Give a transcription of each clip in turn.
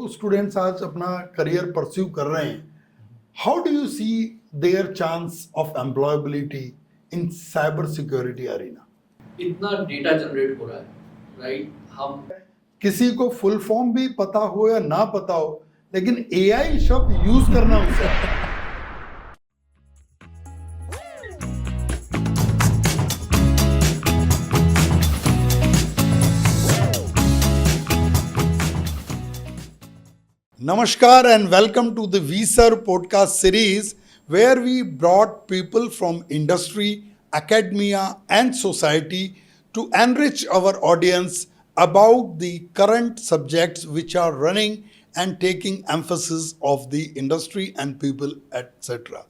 Students आज अपना career pursue कर रहे हैं, how do you see their chance of employability in cyber security arena? इतना डेटा जनरेट हो रहा है, राइट? हम किसी को फुल फॉर्म भी पता हो या ना पता हो, लेकिन एआई शब्द यूज करना उसे Namaskar and welcome to the VSERV Podcast Series, where we brought people from industry, academia, and society to enrich our audience about the current subjects which are running and taking emphasis of the industry and people, etc.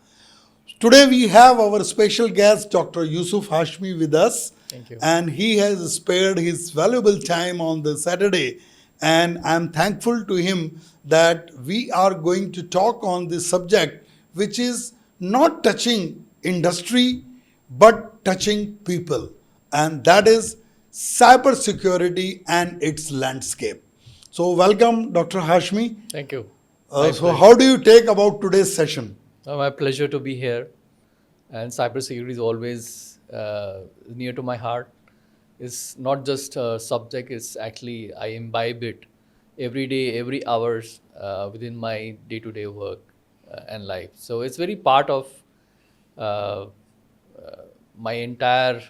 Today we have our special guest, Dr. Yusuf Hashmi, with us. Thank you. And he has spared his valuable time on the Saturday. And I'm thankful to him that we are going to talk on this subject, which is not touching industry, but touching people. And that is cybersecurity and its landscape. So welcome, Dr. Hashmi. Thank you. So how do you take about today's session? My pleasure to be here. And cybersecurity is always near to my heart. It's not just a subject, it's actually, I imbibe it every day, every hours within my day-to-day work and life. So it's very part of my entire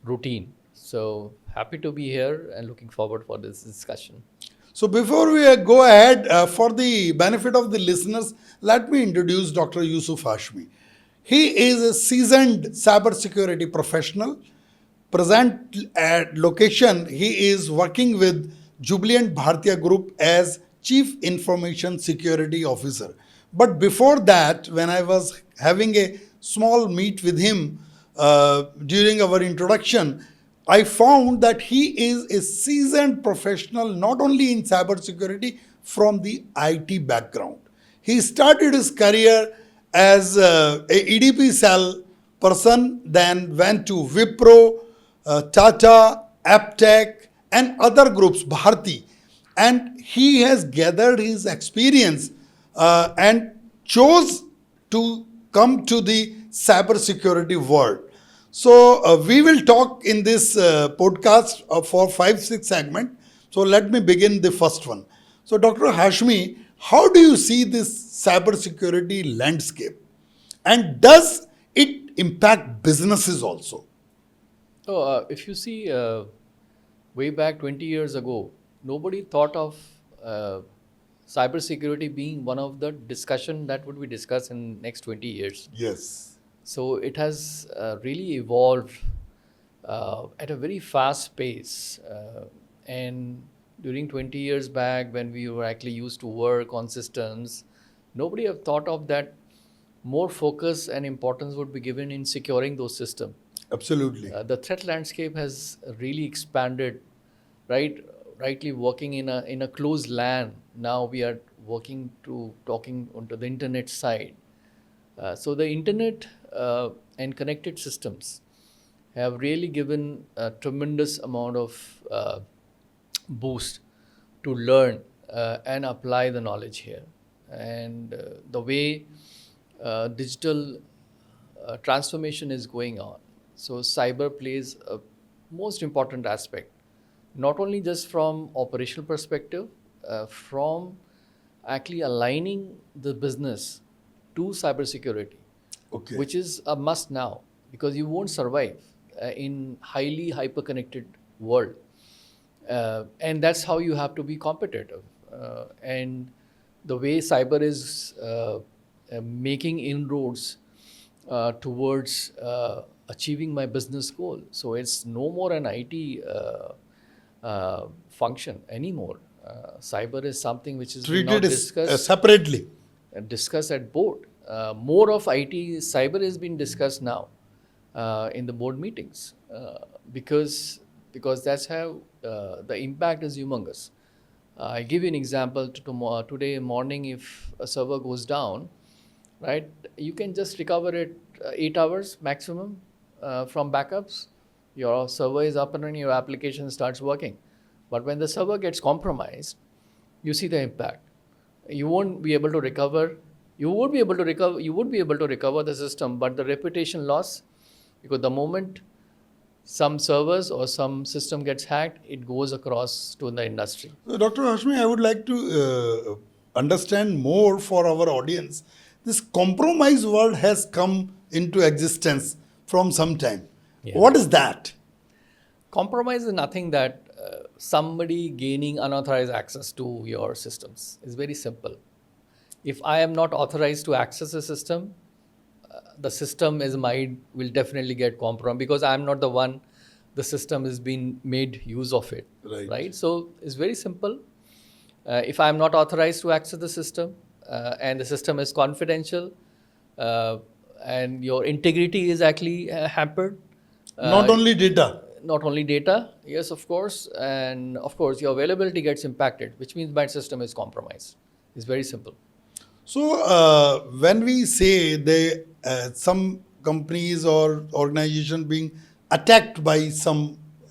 routine. So happy to be here and looking forward for this discussion. So before we go ahead, for the benefit of the listeners, let me introduce Dr. Yusuf Hashmi. He is a seasoned cybersecurity professional. Present at location, he is working with Jubilant Bhartia Group as Chief Information Security Officer. But before that, when I was having a small meet with him during our introduction, I found that he is a seasoned professional not only in cybersecurity from the IT background. He started his career as a EDP cell person, then went to Wipro, Tata, Aptech, and other groups, Bharti. And he has gathered his experience and chose to come to the cybersecurity world. So we will talk in this podcast for 5-6 segments. So let me begin the first one. So Dr. Hashmi, how do you see this cybersecurity landscape? And does it impact businesses also? So if you see way back 20 years ago, nobody thought of cybersecurity being one of the discussion that would be discussed in next 20 years. Yes. So it has really evolved at a very fast pace. And during 20 years back, when we were actually used to work on systems, nobody have thought of that more focus and importance would be given in securing those systems. Absolutely. The threat landscape has really expanded, right? Rightly working in a closed LAN. Now we are talking onto the internet side. So the internet and connected systems have really given a tremendous amount of boost to learn and apply the knowledge here. And the way digital transformation is going on. So cyber plays a most important aspect, not only just from operational perspective, from actually aligning the business to cybersecurity, Okay. which is a must now because you won't survive in highly hyper-connected world. And that's how you have to be competitive. And the way cyber is making inroads towards achieving my business goal. So it's no more an IT function anymore. Cyber is something which is Treated discussed separately. Discussed at board. More of IT, cyber has been discussed now in the board meetings because that's how the impact is humongous. I give you an example. Today morning, if a server goes down, right, you can just recover it 8 hours maximum from backups. Your server is up and running, your application starts working. But when the server gets compromised, you see the impact. You won't be able to recover. You would be able to recover. You would be able to recover the system, but the reputation loss, because the moment some servers or some system gets hacked, it goes across to the industry. So, Dr. Hashmi, I would like to understand more for our audience. This compromise word has come into existence from some time. Yeah. What is that? Compromise is nothing that somebody gaining unauthorized access to your systems. It's very simple. If I am not authorized to access a system, the system is mine will definitely get compromised because I'm not the one. The system is being made use of it, Right. So it's very simple. If I'm not authorized to access the system and the system is confidential uh, and your integrity is actually hampered, Not only data. not only data, yes, of course, and of course your availability gets impacted, which means my system is compromised. It's very simple. So, when we say some companies or organization being attacked by some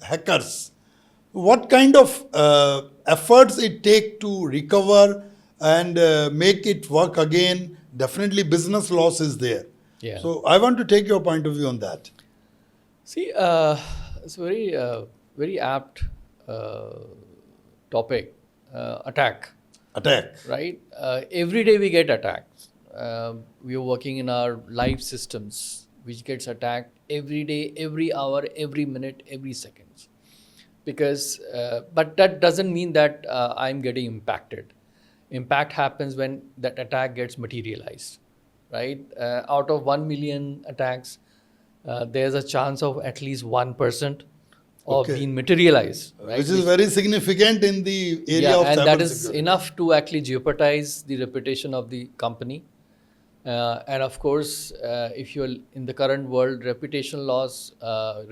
hackers, what kind of efforts it take to recover and make it work again? Definitely, business loss is there. Yeah. So, I want to take your point of view on that. See, it's very apt topic, attack. Attack. Right? Every day we get attacked. We are working in our live systems, which gets attacked every day, every hour, every minute, every second. Because, but that doesn't mean that I'm getting impacted. Impact happens when that attack gets materialized, right? Out of 1 million attacks, there's a chance of at least 1% of Okay. being materialized, right? Which is very significant in the area Yeah, of and that is cybersecurity. enough to actually jeopardize the reputation of the company. And of course, if you're in the current world, reputation loss,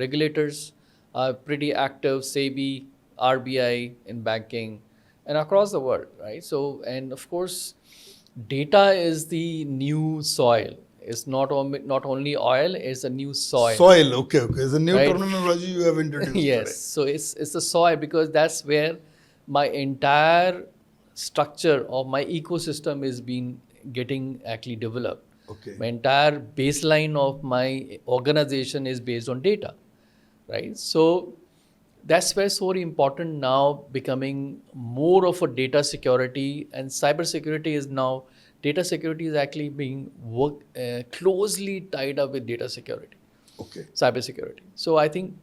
regulators are pretty active, SEBI, RBI in banking, and across the world, right? So, and of course, data is the new soil. It's not only oil, it's a new soil. Soil, okay. It's a new Right. terminology you have introduced Yes, today. so it's the soil because that's where my entire structure of my ecosystem is being getting actually developed. Okay. My entire baseline of my organization is based on data, right? So that's why it's so important now becoming more of a data security, and cybersecurity is now, data security is actually being closely tied up with data security, Okay. cybersecurity. So I think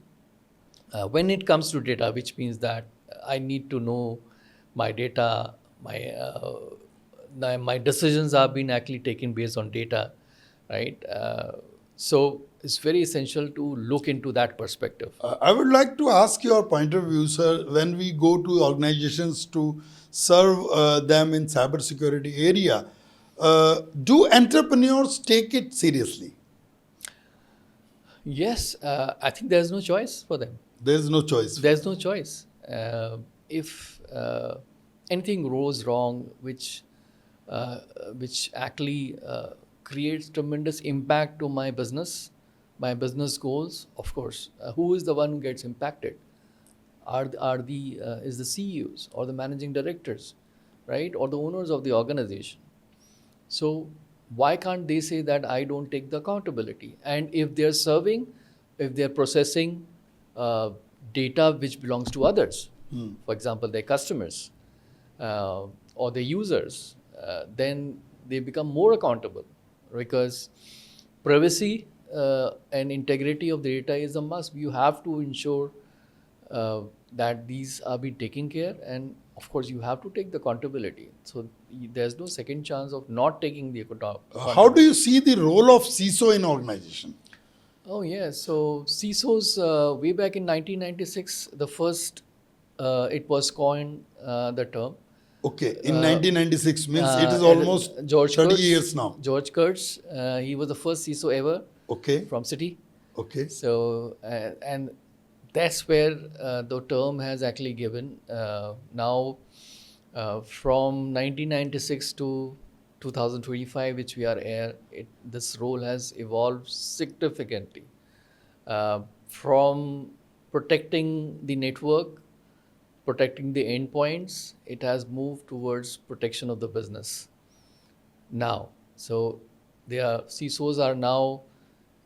when it comes to data, which means that I need to know my data, my decisions are being actually taken based on data, right? So it's very essential to look into that perspective. I would like to ask your point of view, sir. When we go to organizations to serve them in cybersecurity area, do entrepreneurs take it seriously? Yes, I think there's no choice for them. There is no choice. There's no choice. If anything goes wrong, which actually creates tremendous impact to my business goals, of course, who is the one who gets impacted? Is the CEOs or the managing directors, right, or the owners of the organization. So why can't they say that I don't take the accountability? And if they're processing data which belongs to others, for example, their customers or their users, then they become more accountable because privacy and integrity of the data is a must. You have to ensure that these are being taken care, and of course you have to take the accountability. So there's no second chance of not taking the accountability. How do you see the role of CISO in organization? Oh yes, so CISOs way back in 1996, the first it was coined the term. Okay, in 1996 means it is and almost George 30 Kurtz, years now. George Kurtz, he was the first CISO ever Okay, from Citi. okay. So and that's where the term has actually given. Now, from 1996 to 2025, which we are at, this role has evolved significantly from protecting the network protecting the endpoints, it has moved towards protection of the business now. So CISOs are now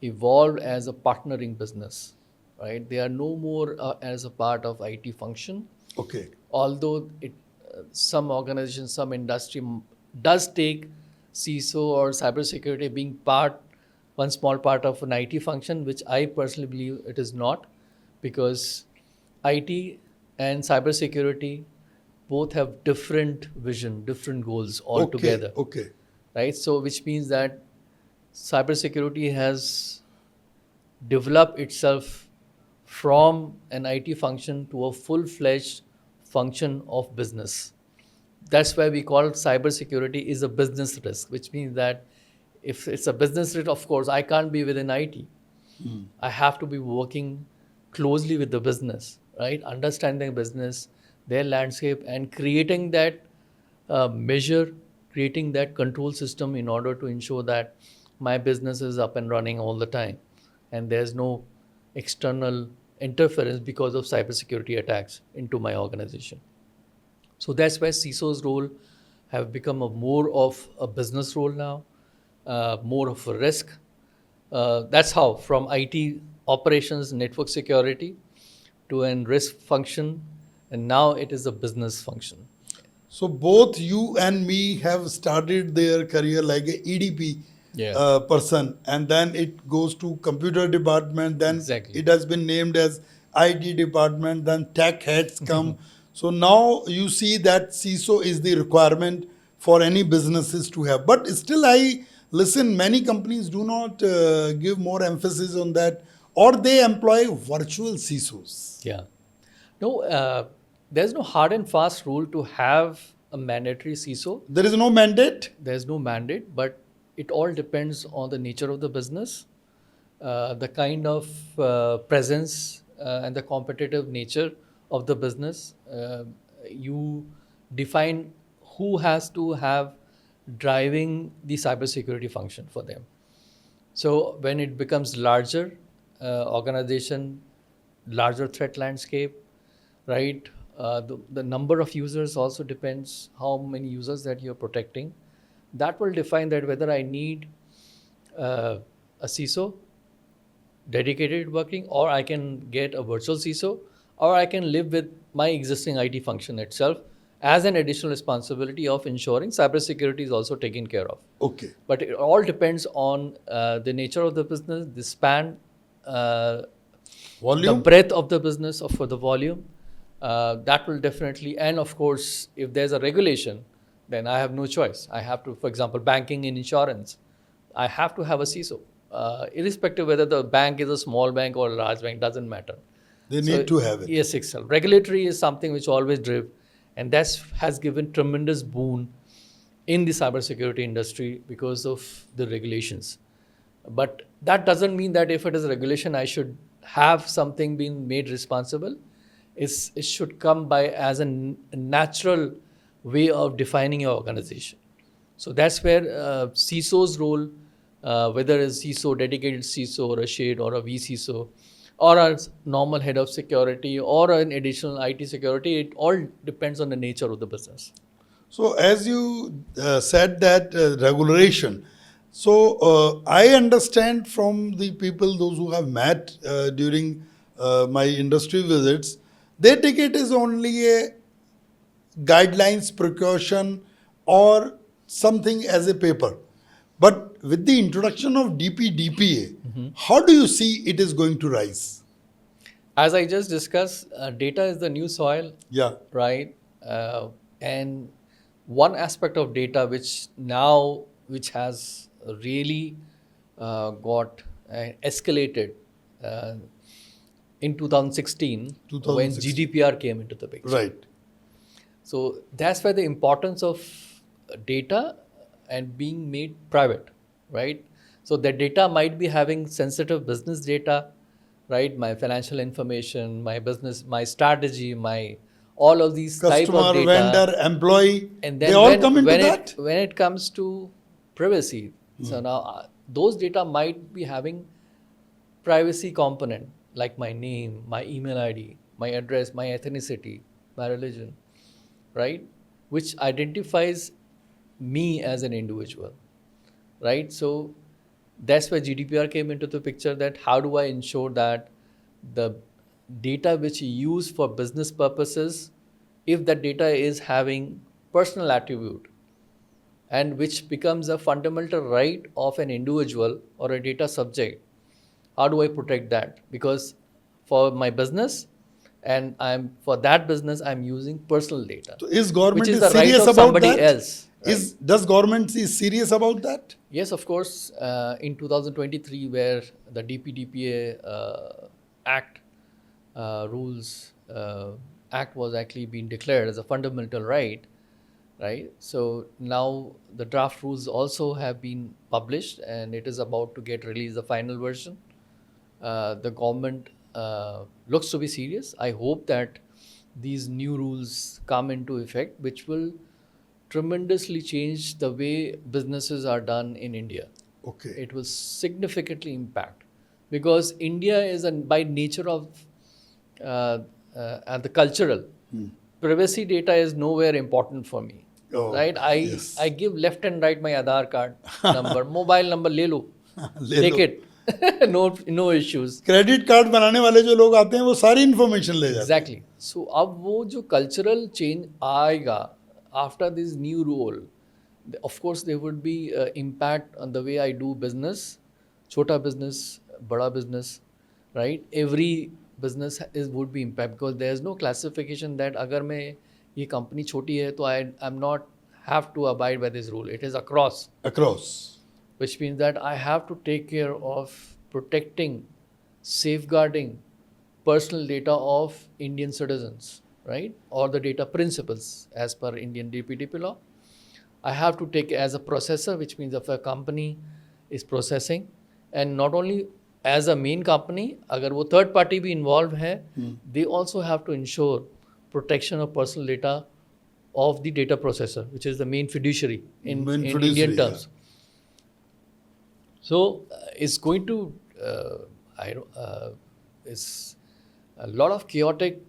evolved as a partnering business, right? They are no more as a part of IT function, Okay. although some organizations, some industry does take CISO or cybersecurity being one small part of an IT function, which I personally believe it is not, because IT and cybersecurity both have different vision, different goals Okay. altogether, Okay. right? So which means that cybersecurity has developed itself from an IT function to a full-fledged function of business. That's why we call cybersecurity is a business risk, which means that if it's a business risk, of course, I can't be within IT. I have to be working closely with the business, right? Understanding business, their landscape, and creating that measure, creating that control system in order to ensure that my business is up and running all the time, and there's no external interference because of cybersecurity attacks into my organization. So that's why CISO's role have become more of a business role now, more of a risk. That's how from IT operations, network security to an risk function, and now it is a business function. So both you and me have started their career like a EDP Yeah, person, and then it goes to computer department. Then exactly. it has been named as IT department. Then tech heads come. So now you see that CISO is the requirement for any businesses to have. But still, I listen. Many companies do not give more emphasis on that, or they employ virtual CISOs. Yeah. No, there's no hard and fast rule to have a mandatory CISO. There is no mandate. There's no mandate, but it all depends on the nature of the business, the kind of presence and the competitive nature of the business. You define who has to have driving the cybersecurity function for them. So when it becomes larger organization, larger threat landscape, right? The number of users also depends how many users that you're protecting. That will define that whether I need a CISO dedicated working, or I can get a virtual CISO, or I can live with my existing IT function itself as an additional responsibility of ensuring cybersecurity is also taken care of. Okay. But it all depends on the nature of the business, the span, the Volume. breadth of the business, or for the volume. That will definitely, and of course, if there's a regulation, then I have no choice. I have to, for example, banking and insurance, I have to have a CISO. Irrespective whether the bank is a small bank or a large bank, doesn't matter. They need to have it. Yes, Excel. Regulatory is something which always drive, and that has given tremendous boon in the cybersecurity industry because of the regulations. But that doesn't mean that if it is a regulation, I should have something being made responsible. It should come by as a natural way of defining your organization. So that's where CISO's role, whether it's CISO, dedicated CISO, or a shade, or a VCISO, or a normal head of security, or an additional IT security, it all depends on the nature of the business. So as you said that regulation, so I understand from the people, those who have met during my industry visits, they take it as only a guidelines, precaution, or something as a paper. But with the introduction of DPDPA, how do you see it is going to rise? As I just discussed, data is the new soil, Yeah. right? And one aspect of data which has really got escalated uh, in 2016 when 2016. GDPR came into the picture. Right. So that's where the importance of data and being made private, right? So the data might be having sensitive business data, right? My financial information, my business, my strategy, my all of these type of Customer, data. vendor, employee, And they then all come into when that? when it comes to privacy, so now those data might be having privacy component like my name, my email ID, my address, my ethnicity, my religion, right? Which identifies me as an individual, right? So that's where GDPR came into the picture, that how do I ensure that the data which you use for business purposes, if that data is having personal attribute and which becomes a fundamental right of an individual or a data subject, how do I protect that? Because for my business and for that business I'm using personal data, So is which government is is the right serious of about somebody that? else, right? Does government is serious about that? Yes, of course. In 2023, where the DPDPA Act rules Act was actually being declared as a fundamental right, right? So now the draft rules also have been published, and it is about to get released, the final version. The government looks to be serious. I hope that these new rules come into effect, which will tremendously change the way businesses are done in India. Okay. It will significantly impact, because India is, by nature of the cultural, privacy data is nowhere important for me, Oh, right? yes. I give left and right my Aadhaar card number, mobile number ले लो, ले take low. it, no issues. Credit card बनाने वाले जो लोग आते हैं वो सारी इंफॉर्मेशन ले जाते हैं। Exactly. So अब वो जो cultural change आएगा after this new rule, of course there would be impact on the way I do business, छोटा business, बड़ा business, right? Every business would be impact, because there is no classification that अगर मैं ये company छोटी है तो I'm not have to abide by this rule. It is across. Across. Which means that I have to take care of protecting, safeguarding personal data of Indian citizens, right? Or the data principles as per Indian DPDP law. I have to take as a processor, which means if a company is processing, and not only as a main company, agar wo third party bhi involved hai, they also have to ensure protection of personal data of the data processor, which is the main fiduciary in Indian terms. So it's going to, it's a lot of chaotic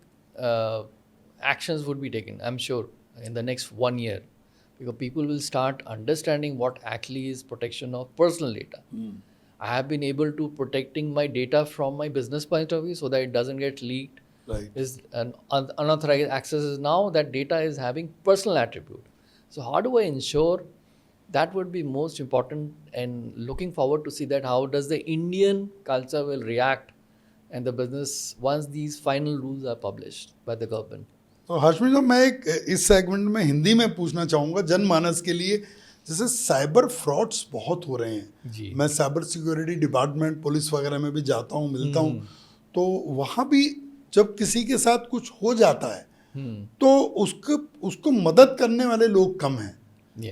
actions would be taken, I'm sure, in the next 1 year, because people will start understanding what actually is protection of personal data. I have been able to protecting my data from my business point of view so that it doesn't get leaked. Right. Is an unauthorized access is now that data is having personal attribute. So how do I ensure? That would be most important, and looking forward to see that how does the Indian culture will react and the business once these final rules are published by the government. तो हाशमी साहब, मैं एक इस segment में हिंदी में पूछना चाहूँगा जनमानस के लिए, जैसे साइबर फ्रॉड्स बहुत हो रहे हैं जी। मैं साइबर सिक्योरिटी डिपार्टमेंट पुलिस वगैरह में भी जाता हूँ, मिलता हूँ, तो वहाँ भी जब किसी के साथ कुछ हो जाता है तो उसको मदद करने वाले लोग कम हैं,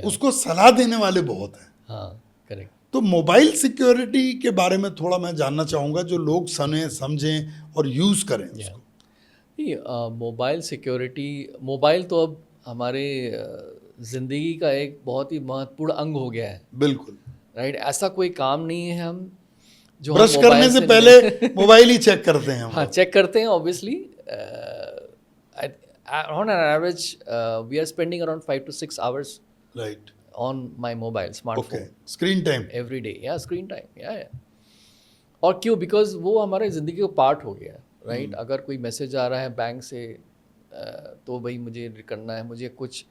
उसको सलाह देने वाले बहुत हैं। हाँ, करेक्ट। तो मोबाइल सिक्योरिटी के बारे में थोड़ा मैं जानना चाहूँगा, जो लोग सुने समझें और यूज़ करें उसको। मोबाइल सिक्योरिटी, मोबाइल तो अब हमारे ज़िंदगी का एक बहुत ही महत्वपूर्ण अंग हो गया है। बिल्कुल, राइट। ऐसा कोई काम नहीं है हम जो ब्रश करने से पहले मोबाइल ही चेक करते हैं। हाँ, चेक करते हैं obviously. on an average we are spending around 5 to 6 hours right on my mobile smartphone. Okay. Screen time every day. Yeah, screen time. Yeah. और क्यों? बिकॉज वो हमारे ज़िंदगी का पार्ट हो गया, राइट? अगर कोई मैसेज आ रहा है बैंक से तो भाई मुझे करना है, मुझे कुछ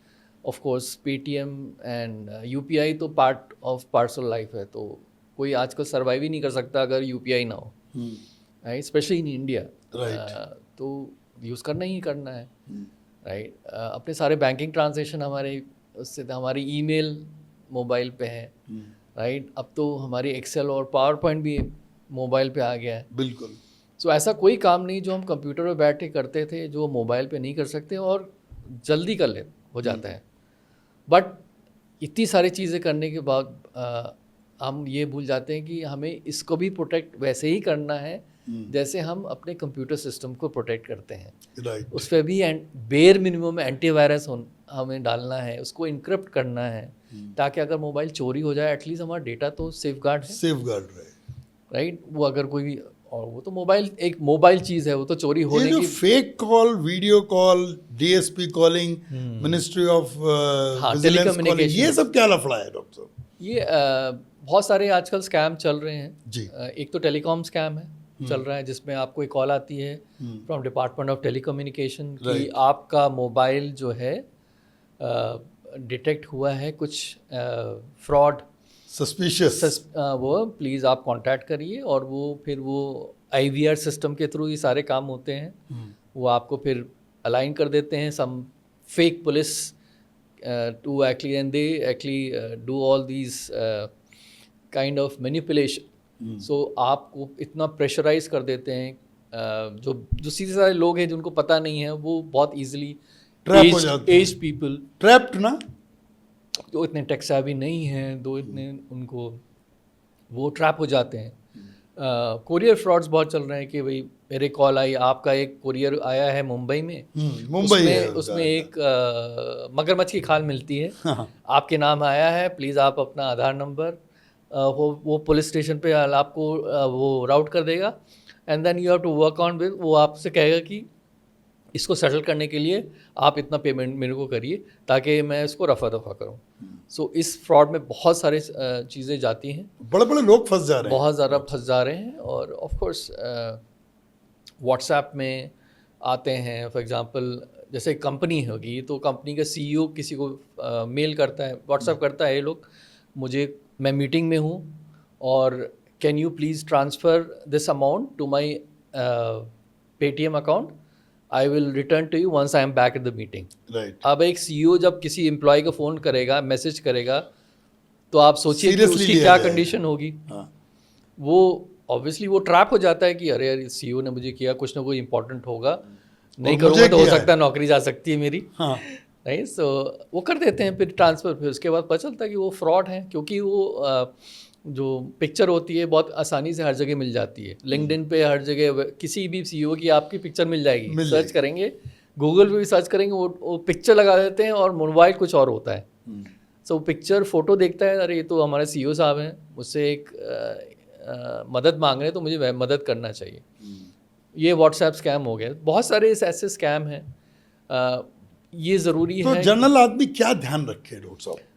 of course Paytm and UPI तो पार्ट ऑफ पार्सल लाइफ है, तो कोई आजकल सर्वाइव ही नहीं कर सकता अगर यूपीआई ना हो, राइट? स्पेशली इन इंडिया, तो यूज़ करना ही करना है, राइट? अपने सारे बैंकिंग ट्रांजेक्शन हमारे उससे हमारी ईमेल मोबाइल पे है, राइट? अब तो हमारी एक्सेल और पावर पॉइंट भी मोबाइल पे आ गया है। बिल्कुल। सो ऐसा कोई काम नहीं जो हम कंप्यूटर पे बैठ के करते थे जो मोबाइल पे नहीं कर सकते, और जल्दी कर ले हो जाता है। बट इतनी सारी चीज़ें करने के बाद हम ये भूल जाते हैं कि हमें इसको भी प्रोटेक्ट वैसे ही करना है जैसे हम अपने कंप्यूटर सिस्टम को प्रोटेक्ट करते हैं, राइट। उस पर भी बेयर मिनिमम एंटीवायरस हमें डालना है, उसको इनक्रिप्ट करना है, ताकि अगर मोबाइल चोरी हो जाए एटलीस्ट हमारा डेटा तो सेफगार्ड है, सेफगार्ड रहे, राइट? वो अगर कोई और वो तो मोबाइल चीज़ है, वो तो चोरी ये होने जो की। Fake call, video call, DSP calling, ministry of हाँ, विजिलेंस कॉलिंग, ये टेलीकम्युनिकेशंस, सब क्या लफड़ा है डॉक्टर साहब? ये बहुत सारे आजकल स्कैम चल रहे हैं। जी। एक तो टेलीकॉम स्कैम है, चल रहा है, जिसमें आपको एक कॉल आती है फ्रॉम डिपार्टमेंट ऑफ टेलीकम्युनिकेशन कि Right. आपका मोबाइल जो है डिटेक्ट हुआ है कुछ फ्रॉड, सस्पिशियस। वो प्लीज़ आप कांटेक्ट करिए, और वो IVR सिस्टम के थ्रू ये सारे काम होते हैं। वो आपको फिर अलाइन कर देते हैं some fake police to actually, and they actually do all these kind of manipulation. So आपको इतना प्रेशराइज कर देते हैं, जो सीधे सारे लोग हैं जिनको पता नहीं है, वो बहुत ईजिली ट्रैप हो जाते हैं। एज पीपल, ट्रैप्ड ना। जो इतने टेक savvy नहीं हैं, दो इतने उनको, वो ट्रैप हो जाते हैं। कोरियर फ्रॉड्स बहुत चल रहे हैं कि भाई मेरे कॉल आई, आपका एक कोरियर आया है मुंबई में, मुंबई है उसमें एक मगरमच्छ की खाल मिलती है, आपके नाम आया है, प्लीज़ आप अपना आधार नंबर, वो पुलिस स्टेशन पे आपको वो राउट कर देगा, and then you have to work on with, वो आपसे कहेगा कि इसको सेटल करने के लिए आप इतना पेमेंट मेरे को करिए ताकि मैं इसको रफा दफा करूँ। सो इस फ्रॉड में बहुत सारे चीज़ें जाती हैं, बड़े बड़े लोग फंस जा रहे हैं, बहुत ज़्यादा फंस जा रहे हैं। और ऑफ कोर्स व्हाट्सएप में आते हैं, फॉर एग्जांपल जैसे कंपनी होगी तो कंपनी का CEO किसी को मेल करता है, व्हाट्सएप करता है, ये लोग मुझे, मैं मीटिंग में हूँ और can you please transfer this amount to my Paytm account, I will return to you once I am back at the meeting. Right. अब एक CEO जब किसी एम्प्लॉय को फ़ोन करेगा, मैसेज करेगा, तो आप सोचिए कि Seriously उसकी लिया क्या जाएगा। कंडीशन होगी। हाँ। वो ऑब्वियसली वो ट्रैप हो जाता है कि अरे यार CEO ने मुझे किया, कुछ ना कुछ इंपॉर्टेंट होगा, नहीं मुझे करूँगा तो हो किया है। सकता है नौकरी जा सकती है मेरी। हाँ। नहीं, सो वो कर देते हैं फिर ट्रांसफ़र। फिर उसके बाद पता चलता है कि वो फ्रॉड है, क्योंकि वो जो पिक्चर होती है बहुत आसानी से हर जगह मिल जाती है। लिंक्डइन पे हर जगह किसी भी CEO की आपकी पिक्चर मिल जाएगी, मिल सर्च जाएगी। करेंगे, गूगल पे भी सर्च करेंगे, वो पिक्चर लगा देते हैं और मोबाइल कुछ और होता है। सो पिक्चर फोटो देखता है, अरे ये तो हमारे CEO साहब हैं, मुझसे एक मदद मांग रहे हैं, तो मुझे मदद करना चाहिए। ये व्हाट्सएप स्कैम हो गया। बहुत सारे ऐसे स्कैम हैं। ये ज़रूरी तो है, जनरल आदमी क्या ध्यान रखे डॉक्टर साहब?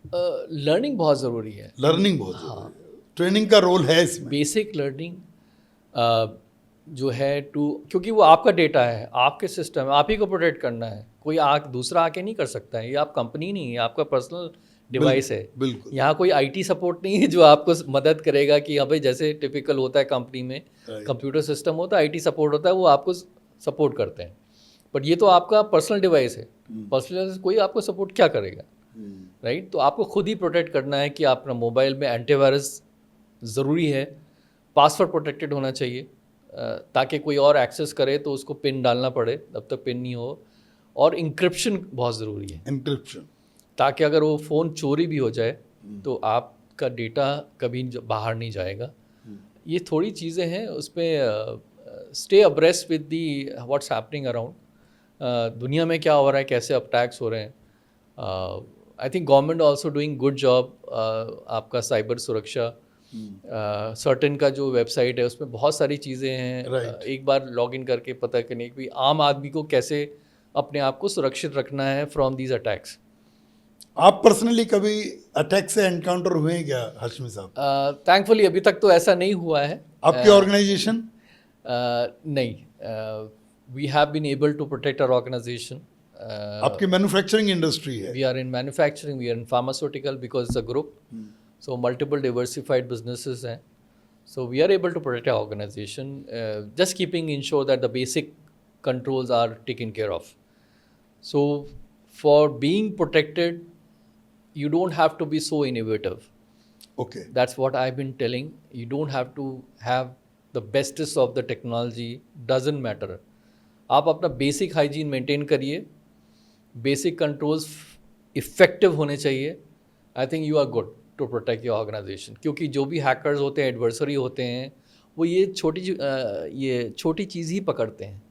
लर्निंग बहुत ज़रूरी है, लर्निंग बहुत जरूरी है, ट्रेनिंग का रोल है इसमें। बेसिक लर्निंग जो है क्योंकि वो आपका डेटा है, आपके सिस्टम, आप ही को प्रोटेक्ट करना है, कोई दूसरा आके नहीं कर सकता है। ये आप कंपनी नहीं है, आपका पर्सनल डिवाइस है। बिल्कुल। यहाँ कोई IT सपोर्ट नहीं है जो आपको मदद करेगा कि हाँ भाई, जैसे टिपिकल होता है कंपनी में, कंप्यूटर सिस्टम होता है, IT सपोर्ट होता है, वो आपको सपोर्ट करते हैं। बट ये तो आपका पर्सनल डिवाइस है, पर्सनल डिवाइस कोई आपको सपोर्ट क्या करेगा, राइट? तो आपको खुद ही प्रोटेक्ट करना है कि अपना मोबाइल में एंटीवायरस ज़रूरी है, पासवर्ड प्रोटेक्टेड होना चाहिए, ताकि कोई और एक्सेस करे तो उसको पिन डालना पड़े, तब तक पिन नहीं हो। और इंक्रिप्शन बहुत ज़रूरी है, इंक्रिप्शन, ताकि अगर वो फ़ोन चोरी भी हो जाए तो आपका डेटा कभी बाहर नहीं जाएगा। ये थोड़ी चीज़ें हैं, उसमें stay abreast with the what's happening around, दुनिया में क्या हो रहा है, कैसे अटैक्स हो रहे हैं। I think government also doing good job. आपका साइबर सुरक्षा सर्टेन का जो वेबसाइट है उसमें बहुत सारी चीज़ें हैं। एक बार लॉगिन करके पता करने कि आम आदमी को कैसे अपने आप को सुरक्षित रखना है फ्रॉम दीज अटैक्स। आप पर्सनली कभी अटैक से एनकाउंटर हुए हैं क्या हाशमी साहब? थैंकफुली अभी तक तो ऐसा नहीं हुआ है। आपकी ऑर्गेनाइजेशन? नहीं, we have been able to protect our organisation. आपकी मैन्युफैक्चरिंग इंडस्ट्री है? We are in manufacturing, we are in pharmaceutical, because it's a group, so multiple diversified businesses हैं, so we are able to protect our organization, just keeping ensure that the basic controls are taken care of. So for being protected, you don't have to be so innovative. Okay. That's what I've been telling. You don't have to have the bestest of the technology, doesn't matter. आप अपना basic hygiene maintain करिए, basic controls effective होने चाहिए। I think you are good to protect your organisation. क्योंकि जो भी hackers होते हैं, एडवर्सरी होते हैं, वो ये छोटी चीज़ ही पकड़ते हैं,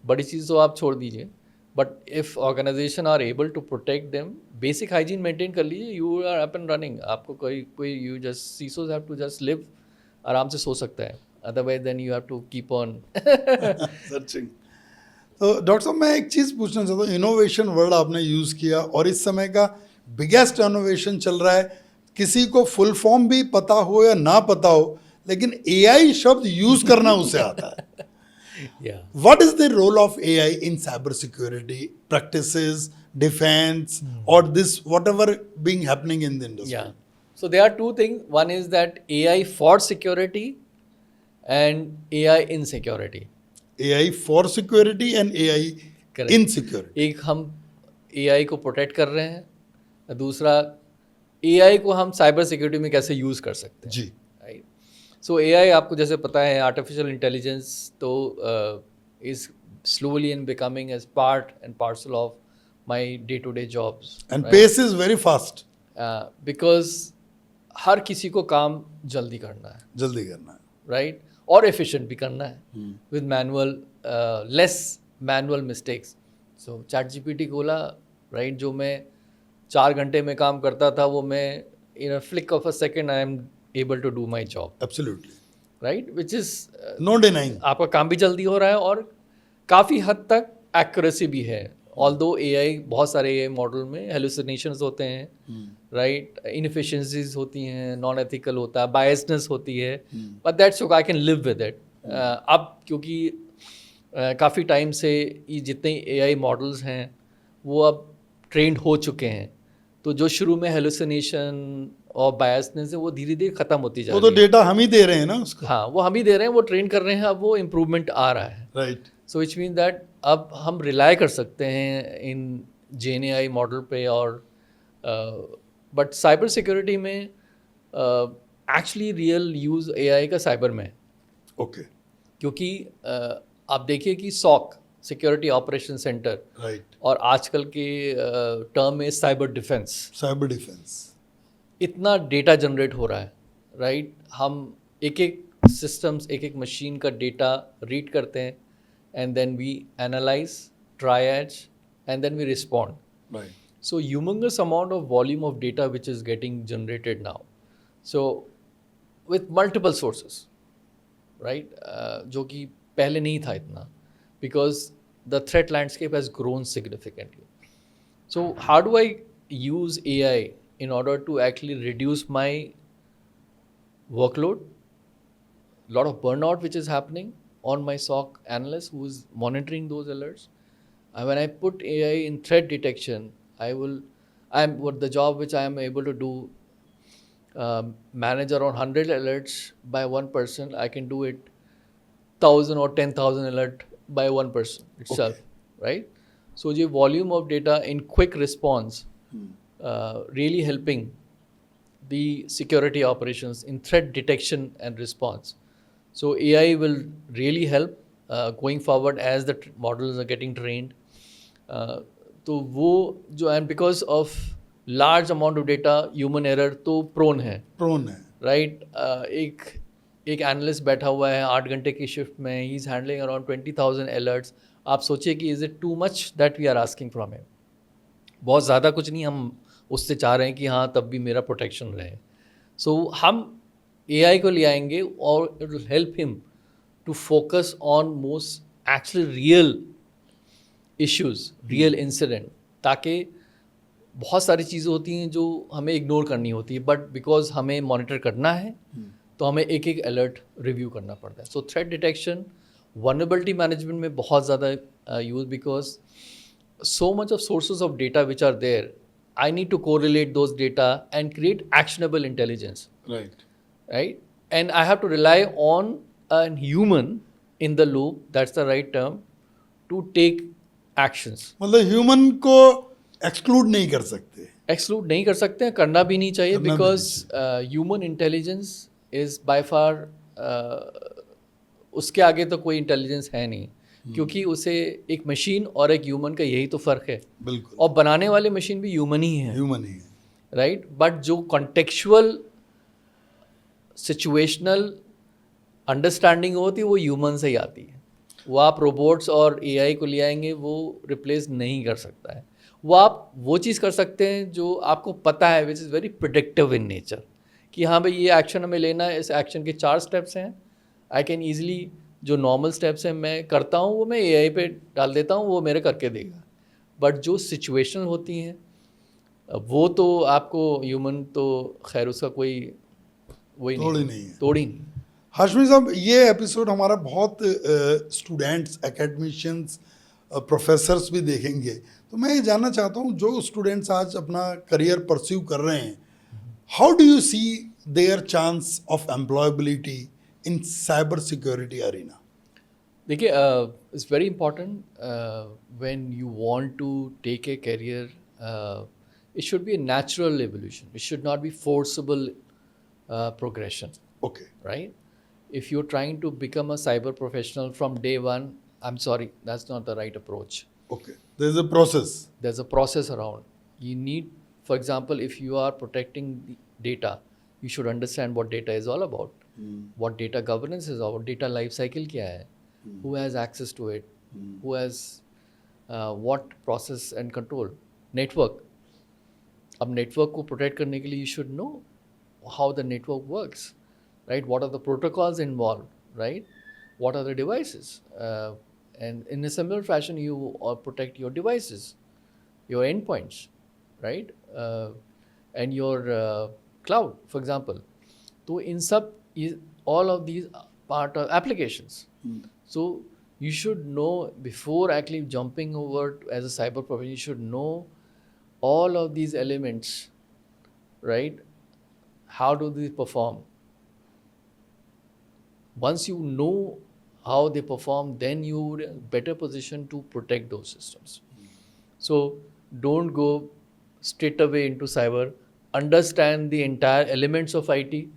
बड़ी चीज़ तो आप छोड़ दीजिए। But if organisation are able to protect them, basic hygiene maintain कर लीजिए, you are up and running. आपको कोई you just CISOs have to just live, आराम से सो सकता है। otherwise then you have to keep on searching. तो doctor साहब मैं एक चीज़ पूछना चाहता हूँ, इनोवेशन वर्ड आपने यूज़ किया और इस समय का बिगेस्ट इनोवेशन चल रहा है, किसी को फुल फॉर्म भी पता हो या ना पता हो लेकिन एआई शब्द यूज़ करना उसे आता है। yeah. What is the role of AI in cyber security practices, defense, or this whatever being happening in the industry? Yeah. So there are two things. One is that AI for security and AI in security. AI for security and AI Correct. in security. एक हम AI को protect कर रहे हैं, दूसरा AI को हम cyber security में कैसे यूज़ कर सकते हैं। जी। राइट। सो AI आपको जैसे पता है आर्टिफिशियल इंटेलिजेंस तो is slowly and becoming as part and parcel of my day to day jobs And pace is very fast. Because हर किसी को काम जल्दी करना है, जल्दी करना है। राइट, और एफिशिएंट भी करना है with manual less manual mistakes. So chat GPT खोला, राइट, जो मैं 4 घंटे में काम करता था वो मैं in a flick of a second I am able to do my job, Absolutely. Right, which is No denying. आपका काम भी जल्दी हो रहा है और काफ़ी हद तक एक्यूरेसी भी है। ऑल्दो एआई बहुत सारे एआई मॉडल में हेलुसिनेशंस होते हैं, राइट, इनएफिशिएंसीज होती हैं, नॉन एथिकल होता है, बायसनेस होती है, but that's okay, I can live with it. अब क्योंकि काफ़ी टाइम से ये जितने एआई मॉडल्स हैं वो अब ट्रेंड हो चुके हैं, तो जो शुरू में हेलुसिनेशन और बायसनेस है वो धीरे धीरे ख़त्म होती जा वो रही तो है। डेटा हम ही दे रहे हैं ना उसका। हाँ, वो हम ही दे रहे हैं, वो ट्रेन कर रहे हैं, अब वो इम्प्रूवमेंट आ रहा है। Right. So which mean that अब हम रिलाई कर सकते हैं इन जेएनएआई मॉडल पे, और बट साइबर सिक्योरिटी में एक्चुअली रियल यूज़ एआई का साइबर में है। ओके। क्योंकि आप देखिए कि SOC security operation centre, right, और आजकल के टर्म में साइबर डिफेंस, साइबर डिफेंस, इतना डेटा जनरेट हो रहा है, राइट, हम एक एक सिस्टम्स, एक एक मशीन का डेटा रीड करते हैं and then we analyze, triage, and then we respond. Right. So humongous amount of volume of data which is getting generated now. So with multiple sources, right? जो कि पहले नहीं था इतना, because the threat landscape has grown significantly. So how do I use AI in order to actually reduce my workload? Lot of burnout which is happening on my SOC analyst who is monitoring those alerts. And when I put AI in threat detection, what the job which I am able to do, manage around 100 alerts by one person, I can do it 1,000 or 10,000 alert by one person itself, right? So the volume of data in quick response, really helping the security operations in threat detection and response. So AI will really help going forward as the models are getting trained. तो वो जो, and because of large amount of data, human error तो prone है, right? एक analyst बैठा हुआ है 8 घंटे की शिफ्ट में, he is handling around 20,000 alerts. आप सोचिए कि is it too much that we are asking from him? बहुत ज़्यादा कुछ नहीं हम उससे चाह रहे हैं कि हाँ तब भी मेरा प्रोटेक्शन रहे। सो हम AI को ले आएंगे और it will help him to focus on most actually real issues, real incident, ताकि बहुत सारी चीज़ें होती हैं जो हमें इग्नोर करनी होती है, बट बिकॉज हमें मॉनिटर करना है तो हमें एक एक अलर्ट रिव्यू करना पड़ता है। सो थ्रेट डिटेक्शन, वल्नरेबिलिटी मैनेजमेंट में बहुत ज़्यादा use, because so much of sources of data which are there, I need to correlate those data and create actionable intelligence. Right? And I have to rely on a human in the loop, that's the right term, to take actions. मतलब human को exclude नहीं कर सकते, exclude नहीं कर सकते हैं, करना भी नहीं चाहिए, because human intelligence is by far, उसके आगे तो कोई इंटेलिजेंस है नहीं, क्योंकि उसे एक मशीन और एक ह्यूमन का यही तो फ़र्क है। बिल्कुल। और बनाने वाले मशीन भी ह्यूमन ही है, राइट, बट जो कॉन्टेक्चुअल सिचुएशनल अंडरस्टैंडिंग होती है वो ह्यूमन से ही आती है। वो आप रोबोट्स और एआई को ले आएंगे वो रिप्लेस नहीं कर सकता है। वो आप वो चीज़ कर सकते हैं जो आपको पता है, which is very predictive in nature, कि हाँ भाई ये एक्शन हमें लेना है, इस एक्शन के 4 स्टेप्स हैं, आई कैन ईजिली जो नॉर्मल स्टेप्स हैं मैं करता हूँ वो मैं एआई पे डाल देता हूँ, वो मेरे करके देगा. बट जो सिचुएशन होती हैं वो तो आपको ह्यूमन तो खैर उसका कोई वही थोड़ी नहीं, नहीं है. तोड़ी नहीं. हाशमी साहब, ये एपिसोड हमारा बहुत स्टूडेंट्स, एकेडमिशियंस, प्रोफेसर्स भी देखेंगे. तो मैं ये जानना चाहता हूँ, जो स्टूडेंट्स आज अपना करियर परस्यू कर रहे हैं, how do you see their chance of employability in cyber security arena? देखिए it's very important when you want to take a career, it should be a natural evolution, it should not be forcible progression, okay. right? If you're trying to become a cyber professional from day one, I'm sorry, that's not the right approach. Okay, there is a process. There's a process around. You need, for example, if you are protecting the data, you should understand what data is all about, what data governance is about, data life cycle क्या है, who has access to it, who has what process and control, network. अब network को protect करने के लिए you should know how the network works, right? What are the protocols involved, right? What are the devices? And in a similar fashion, you protect your devices, your endpoints, right? And your cloud, for example. So in sub, all of these are part of applications. So you should know before actually jumping over as a cyber professional, you should know all of these elements, right? How do they perform? Once you know how they perform, then you're in a better position to protect those systems. So don't go straight away into cyber. Understand the entire elements of IT,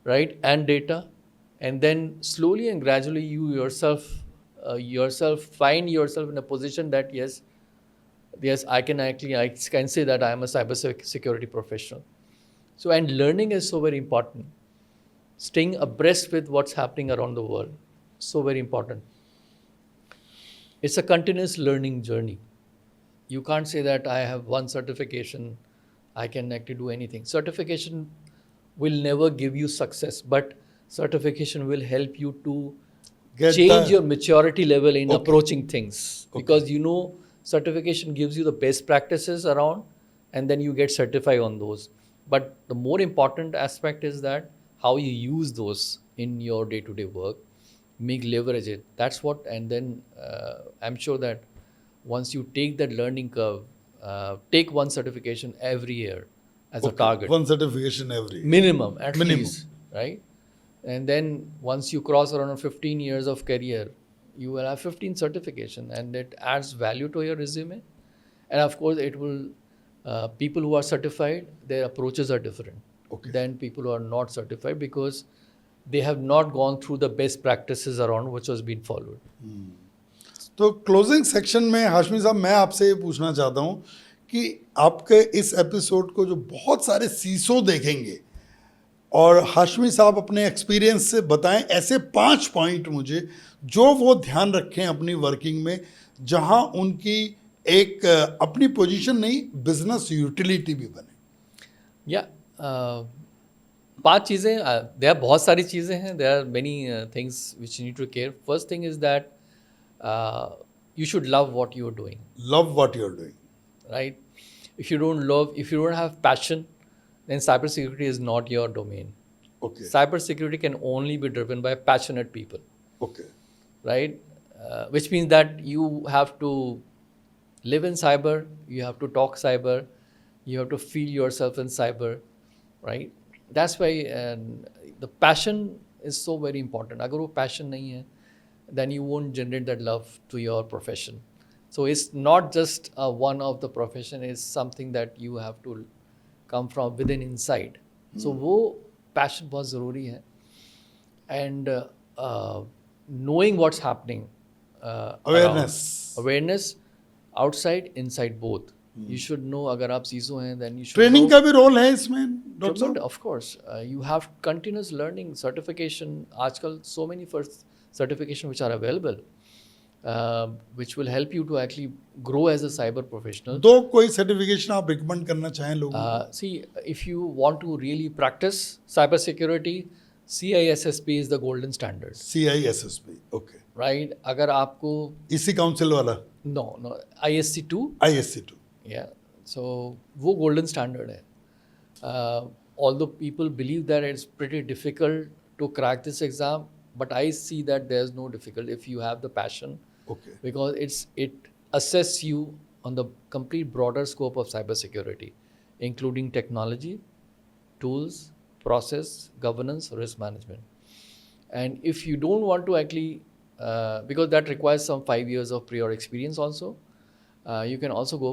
right, and data, and then slowly and gradually you yourself find yourself in a position that yes, I can say that I am a cyber security professional. So, and learning is so very important. Staying abreast with what's happening around the world, so very important. It's a continuous learning journey. You can't say that I have one certification, I can actually do anything. Certification will never give you success, but certification will help you to change your maturity level in approaching things. Because you know, certification gives you the best practices around, and then you get certified on those. But the more important aspect is that how you use those in your day-to-day work, leverage it. That's what, and then I'm sure that once you take that learning curve, take one certification every year as a target. One certification every year. Minimum, at least, right? And then once you cross around 15 years of career, you will have 15 certification, and it adds value to your resume. And of course, it will. People who are certified, their approaches are different than people who are not certified, because they have not gone through the best practices around which was being followed. तो closing section में हाशमी साहब, मैं आपसे ये पूछना चाहता हूँ कि आपके इस एपिसोड को जो बहुत सारे सीसो देखेंगे, और हाशमी साहब अपने एक्सपीरियंस से बताएं ऐसे 5 पॉइंट मुझे जो वो ध्यान रखें अपनी वर्किंग में, जहां उनकी एक अपनी पोजीशन नहीं, बिजनेस यूटिलिटी भी बने. या 5 चीज़ें, देयर बहुत सारी चीज़ें हैं, there are many things which you need to care. First thing is that you should love what you're doing. Love what you're doing. Right? If you don't have passion, then cybersecurity is not your domain. Okay. Cybersecurity can only be driven by passionate people. Okay. Right? Which means that you have to live in cyber, you have to talk cyber, you have to feel yourself in cyber, right? That's why the passion is so very important. अगर वो passion नहीं है, then you won't generate that love to your profession. So it's not just one of the profession, it's something that you have to come from within inside. So वो passion बहुत ज़रूरी है. And knowing what's happening. Awareness, outside, inside both. You should know. अगर आप CISO हैं, then you should training know. का भी role है इसमें, डॉक्टर साहब? Of course, you have continuous learning, certification. आजकल so many first certification which are available, which will help you to actually grow as a cyber professional. दो कोई certification आप recommend करना चाहें लोगों को? See, if you want to really practice cybersecurity, CISSP is the golden standard, CISSP, okay. right? अगर आपको इसी काउंसिल वाला no ISC2, ISC2. yeah, so वो golden standard है. Although people believe that it's pretty difficult to crack this exam, but I see that there's no difficulty if you have the passion, Okay. because it assesses you on the complete broader scope of cybersecurity, including technology, tools, process, governance, risk management. And if you don't want to actually, because that requires some 5 years of prior experience also, you can also go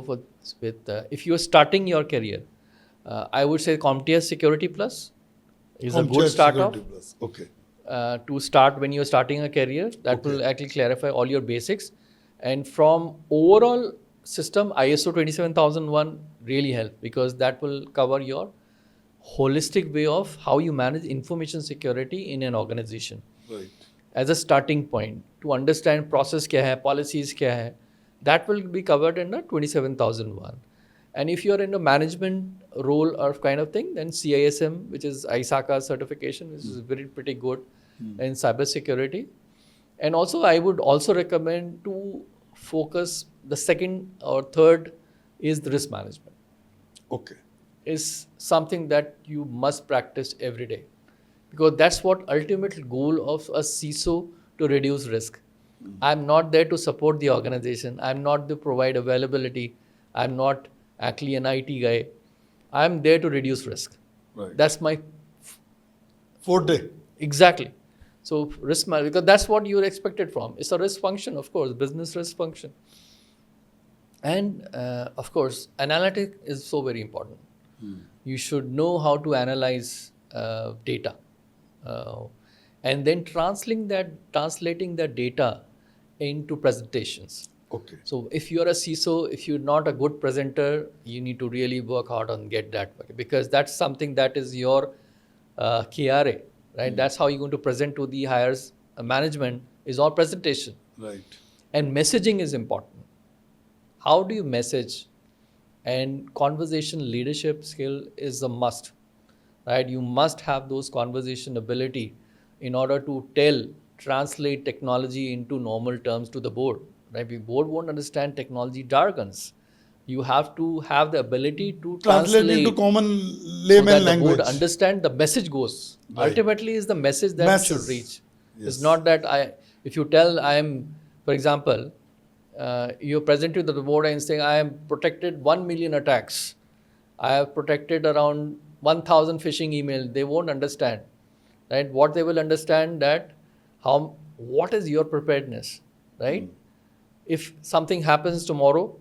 with if you are starting your career, I would say CompTIA Security Plus is a good start Security off. Plus. Okay. To start when you're starting a career, that Okay. will actually clarify all your basics. And from overall system, ISO 27001 really help, because that will cover your holistic way of how you manage information security in an organization. Right. As a starting point to understand process kya hai, policies kya hai, that will be covered in the 27001. And if you're in a management role or kind of thing, then CISM, which is ISACA certification, which is very pretty good in cybersecurity. And also I would also recommend to focus, the second or third is the risk management. Okay. Is something that you must practice every day, because that's what ultimate goal of a CISO, to reduce risk. I'm not there to support the organization. I'm not to provide availability. I'm not actually an IT guy. I'm there to reduce risk. Right. That's my Forte. exactly. So risk management, because that's what you're expected from. It's a risk function, of course, business risk function. And of course, analytic is so very important. You should know how to analyze data, and then translating that data into presentations. Okay. So if you're a CISO, if you're not a good presenter, you need to really work hard on get that, because that's something that is your KRA, right? That's how you're going to present to the higher management, is all presentation. Right. And messaging is important. How do you message? And conversation leadership skill is a must, right? You must have those conversation ability in order to translate technology into normal terms to the board, right? The board won't understand technology jargons. You have to have the ability to Translate into common so layman that the language. board understand the message goes. Right. Ultimately, is the message that Masses. should reach. Yes. It's not that if you tell for example, you're presenting to the board and saying, I am protected 1 million attacks. I have protected around 1,000 phishing emails. They won't understand, right? What they will understand that what is your preparedness, right? If something happens tomorrow,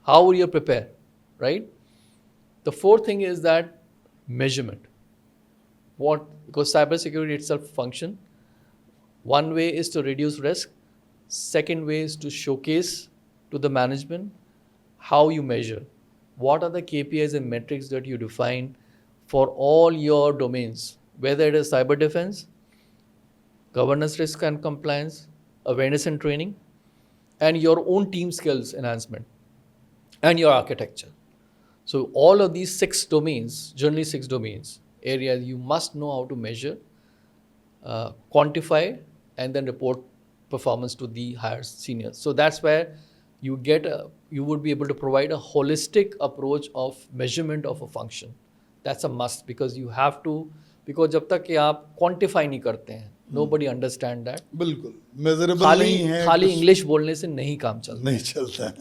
how will you prepare, right? The fourth thing is that measurement. Because cybersecurity itself function. One way is to reduce risk. Second way is to showcase to the management how you measure. What are the KPIs and metrics that you define for all your domains, whether it is cyber defense, governance, risk and compliance, awareness and training, and your own team skills enhancement, and your architecture. So all of these 6 domains, generally 6 domains, areas, you must know how to measure, quantify, and then report performance to the higher seniors. So that's where you would be able to provide a holistic approach of measurement of a function. That's a must, because you have to, because जब तक कि आप quantify नहीं करते हैं, nobody understand that. बिल्कुल measurable नहीं है, खाली कुछ इंग्लिश बोलने से नहीं काम चलता. नहीं चलता है.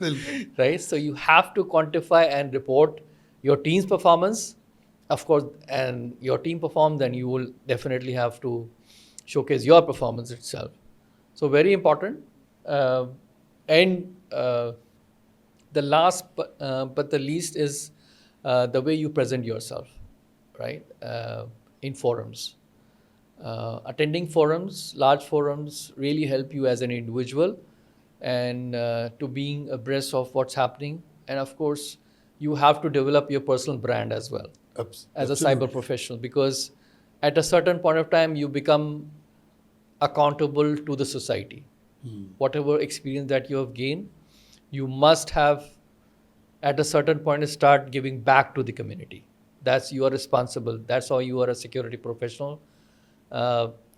बिल्कुल. Right? So you have to quantify and report your team's performance. Of course, and your team perform, then you will definitely have to showcase your performance itself. So very important. And the last but the least is the way you present yourself, right? In forums. Attending forums, large forums, really help you as an individual and to being abreast of what's happening. And of course, you have to develop your personal brand as well as a cyber professional, because at a certain point of time, you become accountable to the society. Whatever experience that you have gained, you must have at a certain point start giving back to the community. That's you are responsible. That's how you are a security professional.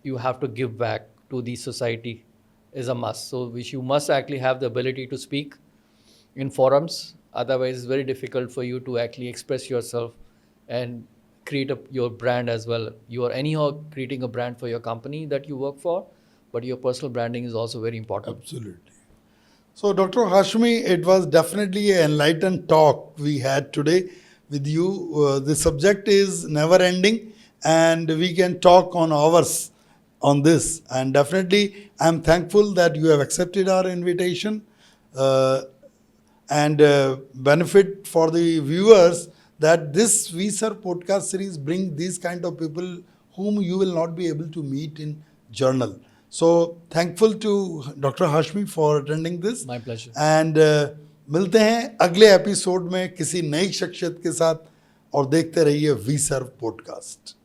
You have to give back to the society is a must. So which you must actually have the ability to speak in forums. Otherwise, it's very difficult for you to actually express yourself and create your brand as well. You are anyhow creating a brand for your company that you work for, but your personal branding is also very important. Absolutely. So, Dr. Hashmi, it was definitely an enlightened talk we had today with you. The subject is never ending, and we can talk on hours on this. And definitely, I'm thankful that you have accepted our invitation. And benefit for the viewers that this VSERV podcast series bring these kind of people whom you will not be able to meet in journal. So thankful to Dr. Hashmi for attending this. My pleasure. And मिलते हैं अगले episode में किसी नई शख्सियत के साथ और देखते रहिए VSERV पॉडकास्ट.